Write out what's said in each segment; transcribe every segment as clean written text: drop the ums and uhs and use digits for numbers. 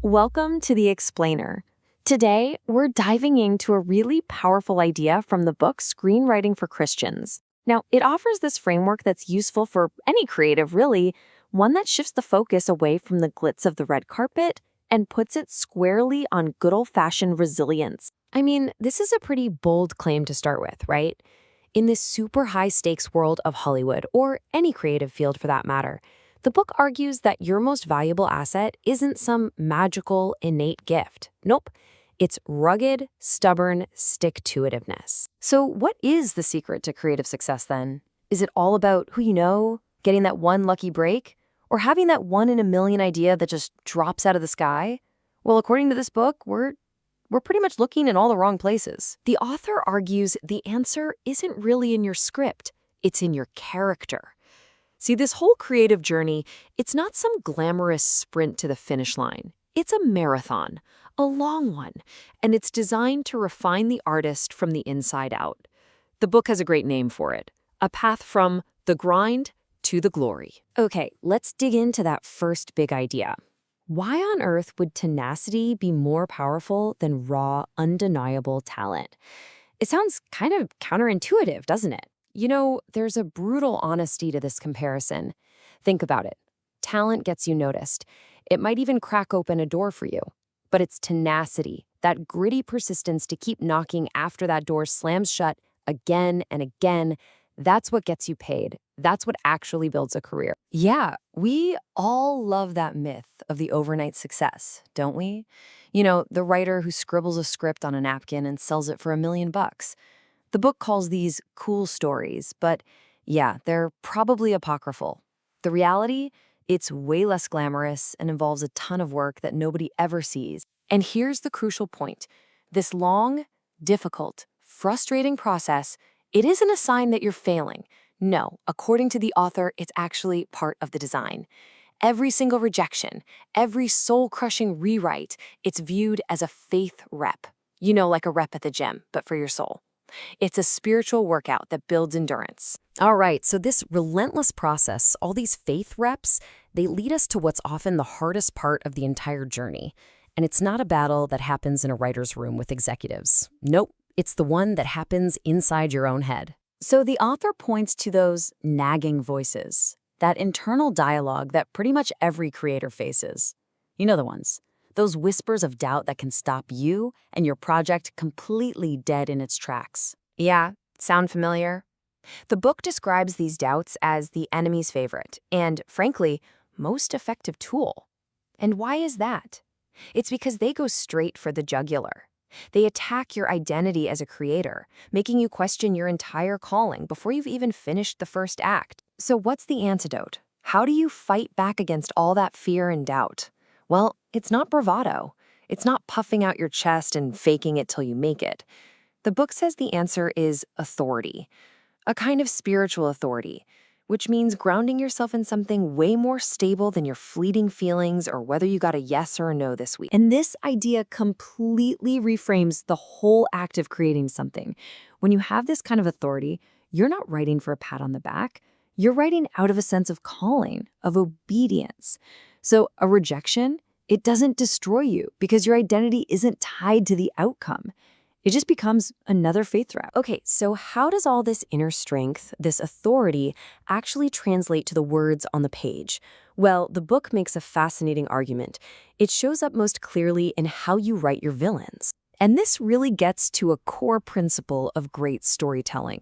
Welcome to The Explainer. Today, we're diving into a really powerful idea from the book Screenwriting for Christians. Now, it offers this framework that's useful for any creative, really, one that shifts the focus away from the glitz of the red carpet and puts it squarely on good old-fashioned resilience. I mean, this is a pretty bold claim to start with, right? In this super high stakes world of Hollywood, or any creative field for that matter, the book argues that your most valuable asset isn't some magical, innate gift. Nope. It's rugged, stubborn stick-to-itiveness. So what is the secret to creative success then? Is it all about who you know, getting that one lucky break, or having that one in a million idea that just drops out of the sky? Well, according to this book, we're pretty much looking in all the wrong places. The author argues the answer isn't really in your script, it's in your character. See, this whole creative journey, it's not some glamorous sprint to the finish line. It's a marathon, a long one, and it's designed to refine the artist from the inside out. The book has a great name for it, A Path from the Grind to the Glory. Okay, let's dig into that first big idea. Why on earth would tenacity be more powerful than raw, undeniable talent? It sounds kind of counterintuitive, doesn't it? You know, there's a brutal honesty to this comparison. Think about it. Talent gets you noticed. It might even crack open a door for you. But it's tenacity, that gritty persistence to keep knocking after that door slams shut again and again. That's what gets you paid. That's what actually builds a career. Yeah, we all love that myth of the overnight success, don't we? You know, the writer who scribbles a script on a napkin and sells it for $1 million. The book calls these cool stories, but yeah, they're probably apocryphal. The reality? It's way less glamorous and involves a ton of work that nobody ever sees. And here's the crucial point. This long, difficult, frustrating process, it isn't a sign that you're failing. No, according to the author, it's actually part of the design. Every single rejection, every soul-crushing rewrite, it's viewed as a faith rep. You know, like a rep at the gym, but for your soul. It's a spiritual workout that builds endurance. All right, so this relentless process, all these faith reps, they lead us to what's often the hardest part of the entire journey. And it's not a battle that happens in a writer's room with executives. Nope, it's the one that happens inside your own head. So the author points to those nagging voices, that internal dialogue that pretty much every creator faces. You know the ones. Those whispers of doubt that can stop you and your project completely dead in its tracks. Yeah, sound familiar? The book describes these doubts as the enemy's favorite and, frankly, most effective tool. And why is that? It's because they go straight for the jugular. They attack your identity as a creator, making you question your entire calling before you've even finished the first act. So what's the antidote? How do you fight back against all that fear and doubt? Well, it's not bravado. It's not puffing out your chest and faking it till you make it. The book says the answer is authority, a kind of spiritual authority, which means grounding yourself in something way more stable than your fleeting feelings or whether you got a yes or a no this week. And this idea completely reframes the whole act of creating something. When you have this kind of authority, you're not writing for a pat on the back. You're writing out of a sense of calling, of obedience. So a rejection, it doesn't destroy you because your identity isn't tied to the outcome. It just becomes another faith rep. Okay, so how does all this inner strength, this authority, actually translate to the words on the page? Well, the book makes a fascinating argument. It shows up most clearly in how you write your villains. And this really gets to a core principle of great storytelling.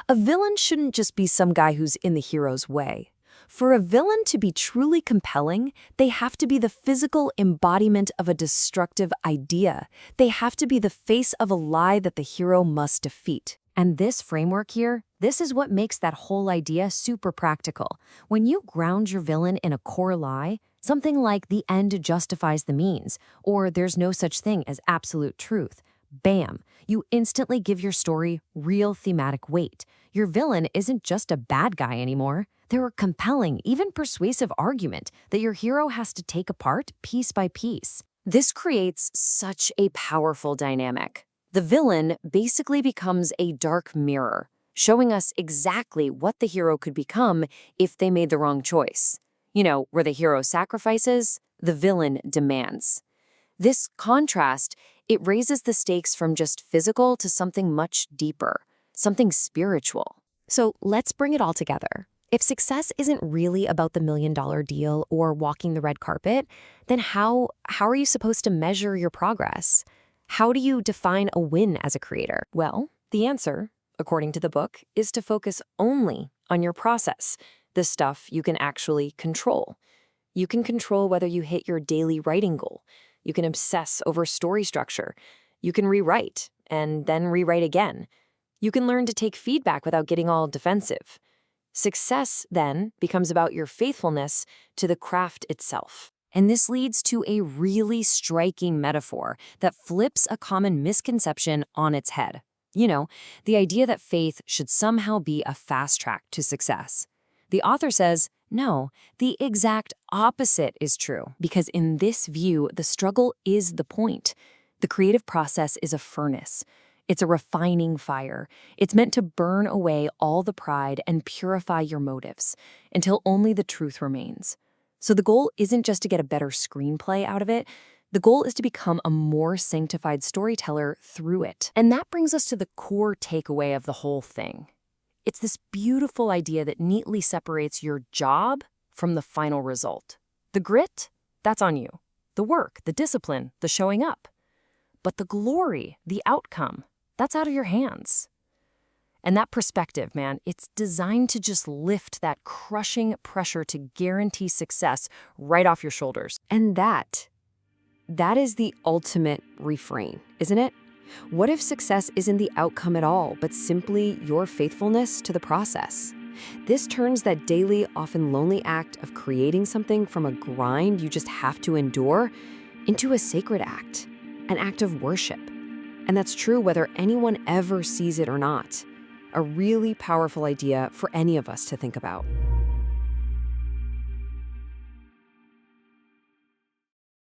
A villain shouldn't just be some guy who's in the hero's way. For a villain to be truly compelling, they have to be the physical embodiment of a destructive idea. They have to be the face of a lie that the hero must defeat. And this framework here, this is what makes that whole idea super practical. When you ground your villain in a core lie, something like the end justifies the means, or there's no such thing as absolute truth, bam, you instantly give your story real thematic weight. Your villain isn't just a bad guy anymore. They're a compelling, even persuasive argument that your hero has to take apart piece by piece. This creates such a powerful dynamic. The villain basically becomes a dark mirror, showing us exactly what the hero could become if they made the wrong choice. You know, where the hero sacrifices, the villain demands. This contrast, it raises the stakes from just physical to something much deeper, something spiritual. So let's bring it all together. If success isn't really about the million-dollar deal or walking the red carpet, then how are you supposed to measure your progress? How do you define a win as a creator? Well, the answer, according to the book, is to focus only on your process, the stuff you can actually control. You can control whether you hit your daily writing goal. You can obsess over story structure. You can rewrite and then rewrite again. You can learn to take feedback without getting all defensive. Success, then, becomes about your faithfulness to the craft itself. And this leads to a really striking metaphor that flips a common misconception on its head. You know, the idea that faith should somehow be a fast track to success. The author says, no, the exact opposite is true, because in this view, the struggle is the point. The creative process is a furnace. It's a refining fire. It's meant to burn away all the pride and purify your motives until only the truth remains. So the goal isn't just to get a better screenplay out of it. The goal is to become a more sanctified storyteller through it. And that brings us to the core takeaway of the whole thing. It's this beautiful idea that neatly separates your job from the final result. The grit, that's on you. The work, the discipline, the showing up. But the glory, the outcome, that's out of your hands. And that perspective, man, it's designed to just lift that crushing pressure to guarantee success right off your shoulders. And that is the ultimate refrain, isn't it? What if success isn't the outcome at all, but simply your faithfulness to the process? This turns that daily, often lonely act of creating something from a grind you just have to endure into a sacred act, an act of worship. And that's true whether anyone ever sees it or not. A really powerful idea for any of us to think about.